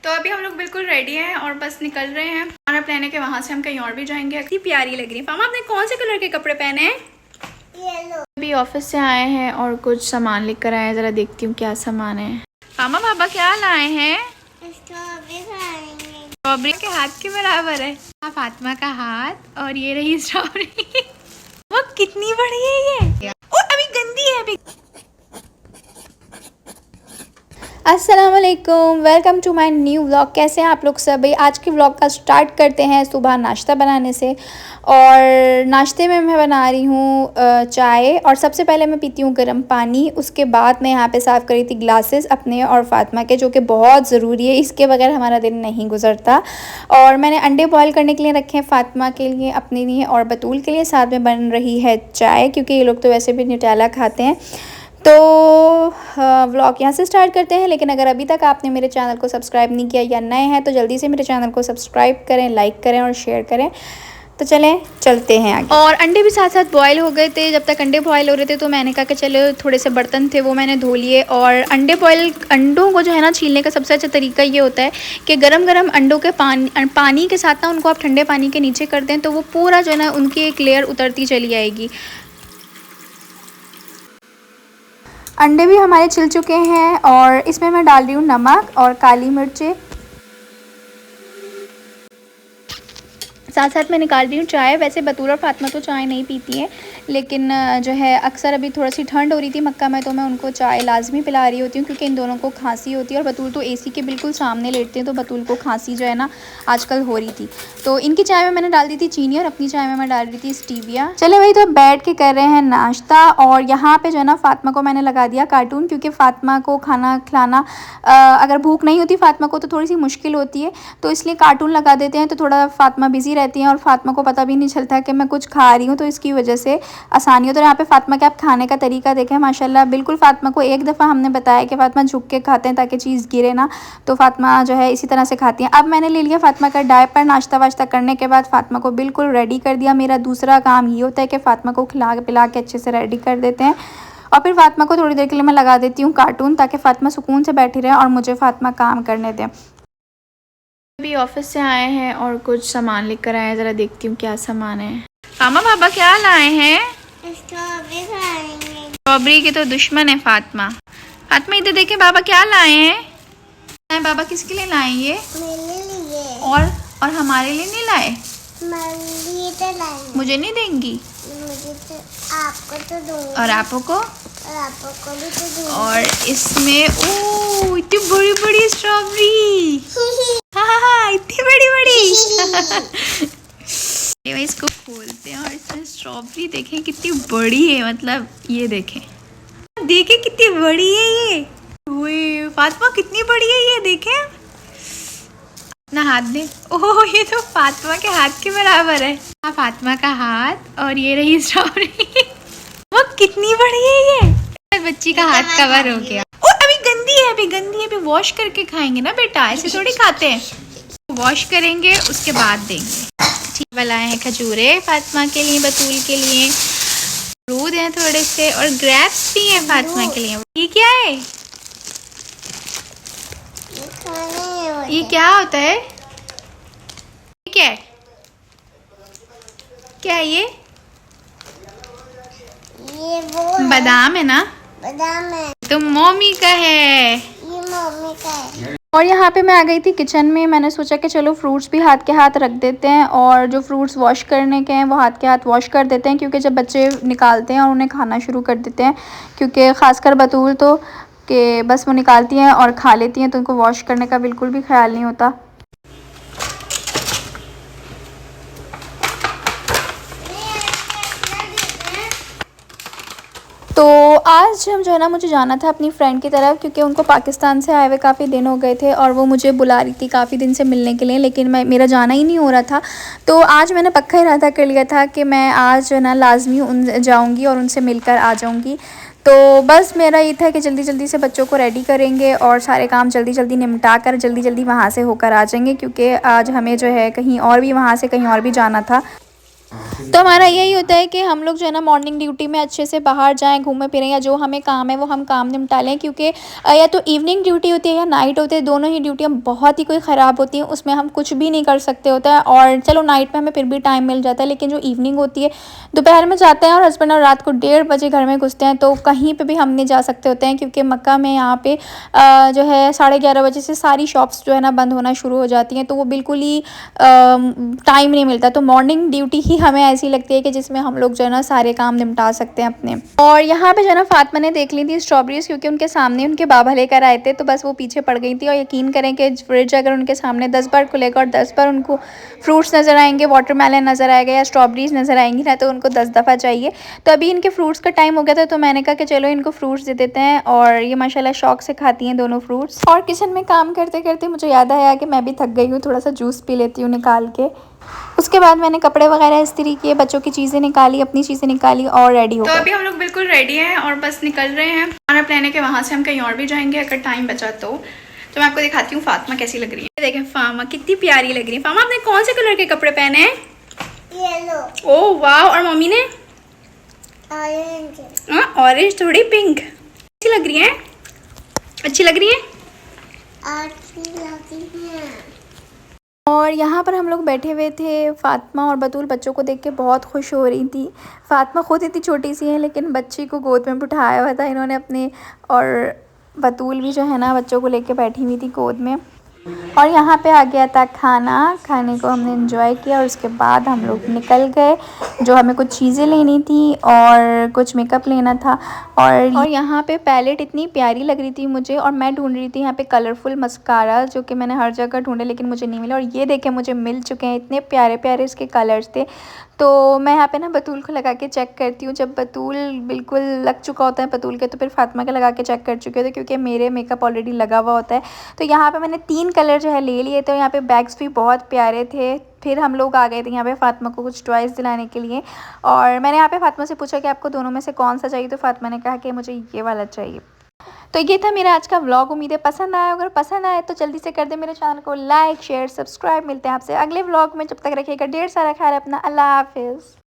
तो अभी हम लोग बिल्कुल रेडी हैं और बस निकल रहे हैं। हमारा प्लान है कि वहाँ से हम कहीं और भी जाएंगे। इतनी प्यारी लग रही है। पामा आपने कौन से कलर के कपड़े पहने हैं? येलो। अभी ऑफिस से आए हैं और कुछ सामान लेकर आए हैं। ज़रा देखती हूँ क्या सामान है। पामा पापा क्या लाए हैं? स्ट्रॉबेरी के हाथ के बराबर है फातिमा का हाथ, और ये रही स्ट्रॉबेरी। वो कितनी बड़ी है ये। ओ अभी गंदी है अभी। अस्सलामुअलैकुम, welcome to my new vlog. कैसे हैं आप लोग सभी? आज के व्लॉग का स्टार्ट करते हैं सुबह नाश्ता बनाने से। और नाश्ते में मैं बना रही हूँ चाय, और सबसे पहले मैं पीती हूँ गर्म पानी। उसके बाद मैं यहाँ पे साफ़ करी थी ग्लासेस अपने और फातिमा के, जो कि बहुत ज़रूरी है, इसके बगैर हमारा दिन नहीं गुजरता। और मैंने अंडे बॉयल करने के लिए रखे हैं फातिमा के लिए, अपने लिए और बतूल के लिए। साथ में बन रही है चाय, क्योंकि ये लोग तो वैसे भी न्यूटेला खाते हैं। तो व्लॉग यहाँ से स्टार्ट करते हैं। लेकिन अगर अभी तक आपने मेरे चैनल को सब्सक्राइब नहीं किया या नए हैं तो जल्दी से मेरे चैनल को सब्सक्राइब करें, लाइक करें और शेयर करें। तो चलते हैं आगे। और अंडे भी साथ साथ बॉयल हो गए थे। जब तक अंडे बॉयल हो रहे थे तो मैंने कहा कि चलो, थोड़े से बर्तन थे वो मैंने धो लिए। और अंडों को जो है ना छीलने का सबसे अच्छा तरीका ये होता है कि गरम गरम अंडों के पानी के साथ ना उनको आप ठंडे पानी के नीचे कर दें, तो वो पूरा जो है ना उनकी एक लेयर उतरती चली आएगी। अंडे भी हमारे छिल चुके हैं और इसमें मैं डाल रही हूँ नमक और काली मिर्चें। साथ साथ मैं निकाल रही हूँ चाय। वैसे बतूल और फातिमा तो चाय नहीं पीती है, लेकिन जो है अक्सर अभी थोड़ा सी ठंड हो रही थी मक्का में, तो मैं उनको चाय लाजमी पिला रही होती हूँ, क्योंकि इन दोनों को खांसी होती है। और बतूल तो एसी के बिल्कुल सामने लेटते हैं, तो बतूल को खांसी जो है ना आजकल हो रही थी। तो इनकी चाय में मैंने डाल दी थी चीनी और अपनी चाय में मैं डाल रही थी स्टीविया। चले भाई, तो बैठ के कर रहे हैं नाश्ता। और यहाँ पर जो है ना फातिमा को मैंने लगा दिया कार्टून, क्योंकि फातिमा को खाना खिलाना अगर भूख नहीं होती फातिमा को तो थोड़ी सी मुश्किल होती है, तो इसलिए कार्टून लगा देते हैं तो थोड़ा फातिमा बिजी रहती हैं और फातिमा को पता भी नहीं चलता कि मैं कुछ खा रही हूँ, तो इसकी वजह से आसानी हो। तो यहाँ पे फातिमा के आप खाने का तरीका देखें, माशाल्लाह बिल्कुल। फातिमा को एक दफ़ा हमने बताया कि फातिमा झुक के खाते हैं ताकि चीज़ गिरे ना, तो फातिमा जो है इसी तरह से खाती हैं। अब मैंने ले लिया फातिमा का डायपर। नाश्ता वाश्ता करने के बाद फातिमा को बिल्कुल रेडी कर दिया। मेरा दूसरा काम ये होता है कि फातिमा को खिला पिला के अच्छे से रेडी कर देते हैं, और फिर फातिमा को थोड़ी देर के लिए मैं लगा देती हूँ कार्टून, ताकि फातिमा सुकून से बैठी रहे और मुझे फातिमा काम करने दें। अभी ऑफिस से आए हैं और कुछ सामान लेकर आए हैं। ज़रा देखती हूँ क्या सामान है। मामा पापा क्या लाए हैं? स्ट्रॉबेरी के तो दुश्मन है फातिमा। फातिमा इधर देखें, बाबा क्या लाए हैं? बाबा किसके लिए लाए ये? मेरे लिए। और हमारे लिए नहीं लाए? मुझे नहीं देंगी? मुझे तो, आपको तो दूंगी। और आपको को? और आपको भी तो दूंगी। और इसमें ओह इतनी बड़ी बड़ी स्ट्रॉबेरी। हाँ इतनी बड़ी बड़ी। इसको खोलते हैं और इसमें स्ट्रॉबेरी देखें कितनी बड़ी है। मतलब ये देखें कितनी बड़ी है ये। ओए फातिमा कितनी बड़ी है ये, देखें अपना हाथ दे। ओह ये तो फातिमा के हाथ के बराबर है। हाँ फातिमा का हाथ, और ये रही स्ट्रॉबेरी। वो कितनी बड़ी है ये। बच्ची का हाथ कवर हो गया। ओ अभी गंदी है, अभी वॉश करके खाएंगे ना बेटा, ऐसे थोड़ी खाते हैं। वॉश करेंगे उसके बाद देंगे। ठीक लाए हैं खजूरे फातिमा के लिए, बतूल के लिए अमरूद हैं थोड़े से, और ग्रेप्स भी हैं फातिमा के लिए। ये क्या है? ये क्या होता है? ये क्या है? क्या है ये? वो बादाम है ना? बादाम है। तो मम्मी का है। ये मम्मी का है। और यहाँ पे मैं आ गई थी किचन में। मैंने सोचा कि चलो फ्रूट्स भी हाथ के हाथ रख देते हैं, और जो फ्रूट्स वॉश करने के हैं वो हाथ के हाथ वॉश कर देते हैं, क्योंकि जब बच्चे निकालते हैं और उन्हें खाना शुरू कर देते हैं, क्योंकि ख़ासकर बतूल तो कि बस वो निकालती हैं और खा लेती हैं, तो उनको वॉश करने का बिल्कुल भी ख्याल नहीं होता। तो आज हम जो है ना, मुझे जाना था अपनी फ्रेंड की तरफ, क्योंकि उनको पाकिस्तान से आए हुए काफ़ी दिन हो गए थे और वो मुझे बुला रही थी काफ़ी दिन से मिलने के लिए, लेकिन मेरा जाना ही नहीं हो रहा था। तो आज मैंने पक्का इरादा कर लिया था कि मैं आज जो है ना लाजमी जाऊँगी और उनसे मिलकर आ जाऊँगी। तो बस मेरा ये था कि जल्दी जल्दी से बच्चों को रेडी करेंगे और सारे काम जल्दी जल्दी निपटा कर जल्दी जल्दी वहाँ से होकर आ जाएंगे, क्योंकि आज हमें जो है कहीं और भी, वहाँ से कहीं और भी जाना था। तो हमारा यही होता है कि हम लोग जो है ना मॉर्निंग ड्यूटी में अच्छे से बाहर जाएँ, घूमें फिरें, या जो हमें काम है वो हम काम निपटा लें, क्योंकि या तो इवनिंग ड्यूटी होती है या नाइट होती है, दोनों ही ड्यूटियाँ बहुत ही कोई ख़राब होती हैं, उसमें हम कुछ भी नहीं कर सकते होता है। और चलो नाइट में हमें फिर भी टाइम मिल जाता है, लेकिन जो इवनिंग होती है, दोपहर में जाते हैं और हस्बैंड और रात को 1:30 बजे घर में घुसते हैं, तो कहीं पे भी हम नहीं जा सकते होते हैं, क्योंकि मक्का में यहाँ पे जो है 11:30 बजे से सारी शॉप्स जो है ना बंद होना शुरू हो जाती हैं, तो वो बिल्कुल ही टाइम नहीं मिलता। तो मॉर्निंग ड्यूटी ही हमें ऐसी लगती है कि जिसमें हम लोग जो है ना सारे काम निपटा सकते हैं अपने। और यहाँ पे जो है ना फातिमा ने देख ली थी स्ट्रॉबेरीज, क्योंकि उनके सामने उनके बाबा लेकर आए थे, तो बस वो पीछे पड़ गई थी। और यकीन करें कि फ्रिज अगर उनके सामने 10 बार खुलेगा और 10 बार उनको फ्रूट्स नज़र आएंगे, वाटरमेलन नज़र आएगा या स्ट्रॉबेरीज नज़र आएंगी ना, तो उनको 10 दफ़ा चाहिए। तो अभी इनके फ्रूट्स का टाइम हो गया था, तो मैंने कहा कि चलो इनको फ्रूट्स दे देते हैं, और ये माशाल्लाह शौक से खाती हैं दोनों फ्रूट्स। और किचन में काम करते करते मुझे याद आया कि मैं भी थक गई हूँ, थोड़ा सा जूस पी लेती हूँ निकाल के। उसके बाद मैंने कपड़े वगैरह इस्त्री किए, बच्चों की चीज़ें निकाली, अपनी चीज़ें निकाली और रेडी हो गए। तो अभी हम लोग बिल्कुल रेडी हैं और बस निकल रहे हैं। हमारा प्लान है कि वहाँ से हम कहीं और भी जाएंगे अगर टाइम बचा तो मैं आपको दिखाती हूँ फातिमा कैसी लग रही है। देखें फातिमा कितनी प्यारी लग रही है। फातिमा आपने कौन से कलर के कपड़े पहने हैं? येलो। ओह वाह। और मम्मी ने? ऑरेंज। ऑरेंज थोड़ी पिंक। अच्छी लग रही है? अच्छी लग रही है? अच्छी लगी है। और यहाँ पर हम लोग बैठे हुए थे, फातिमा और बतूल बच्चों को देख के बहुत खुश हो रही थी। फातिमा खुद इतनी छोटी सी है, लेकिन बच्ची को गोद में बिठाया हुआ था इन्होंने अपने, और बतूल भी जो है ना बच्चों को लेके बैठी हुई थी गोद में। और यहाँ पे आ गया था खाना, खाने को हमने एंजॉय किया और उसके बाद हम लोग निकल गए। जो हमें कुछ चीज़ें लेनी थी और कुछ मेकअप लेना था। और यहाँ पे पैलेट इतनी प्यारी लग रही थी मुझे, और मैं ढूंढ रही थी यहाँ पे कलरफुल मस्कारा, जो कि मैंने हर जगह ढूंढे लेकिन मुझे नहीं मिला। और ये देखें मुझे मिल चुके हैं, इतने प्यारे प्यारे इसके कलर्स थे। तो मैं यहाँ पे ना बतूल को लगा के चेक करती हूँ। जब बतूल बिल्कुल लग चुका होता है बतूल के, तो फिर फातिमा के लगा के चेक कर चुके थे, क्योंकि मेरे मेकअप ऑलरेडी लगा हुआ होता है। तो यहाँ पे मैंने 3 कलर जो है ले लिए थे। यहाँ पे बैग्स भी बहुत प्यारे थे। फिर हम लोग आ गए थे यहाँ पे फातिमा को कुछ टॉयज़ दिलाने के लिए, और मैंने यहाँ पे फातिमा से पूछा कि आपको दोनों में से कौन सा चाहिए, तो फातिमा ने कहा कि मुझे ये वाला चाहिए। तो ये था मेरा आज का व्लॉग। उम्मीद है पसंद आया। अगर पसंद आए तो जल्दी से कर दे मेरे चैनल को लाइक शेयर सब्सक्राइब। मिलते हैं आपसे अगले व्लॉग में, जब तक रखिएगा ढेर सारा ख्याल अपना। अल्लाह हाफिज़।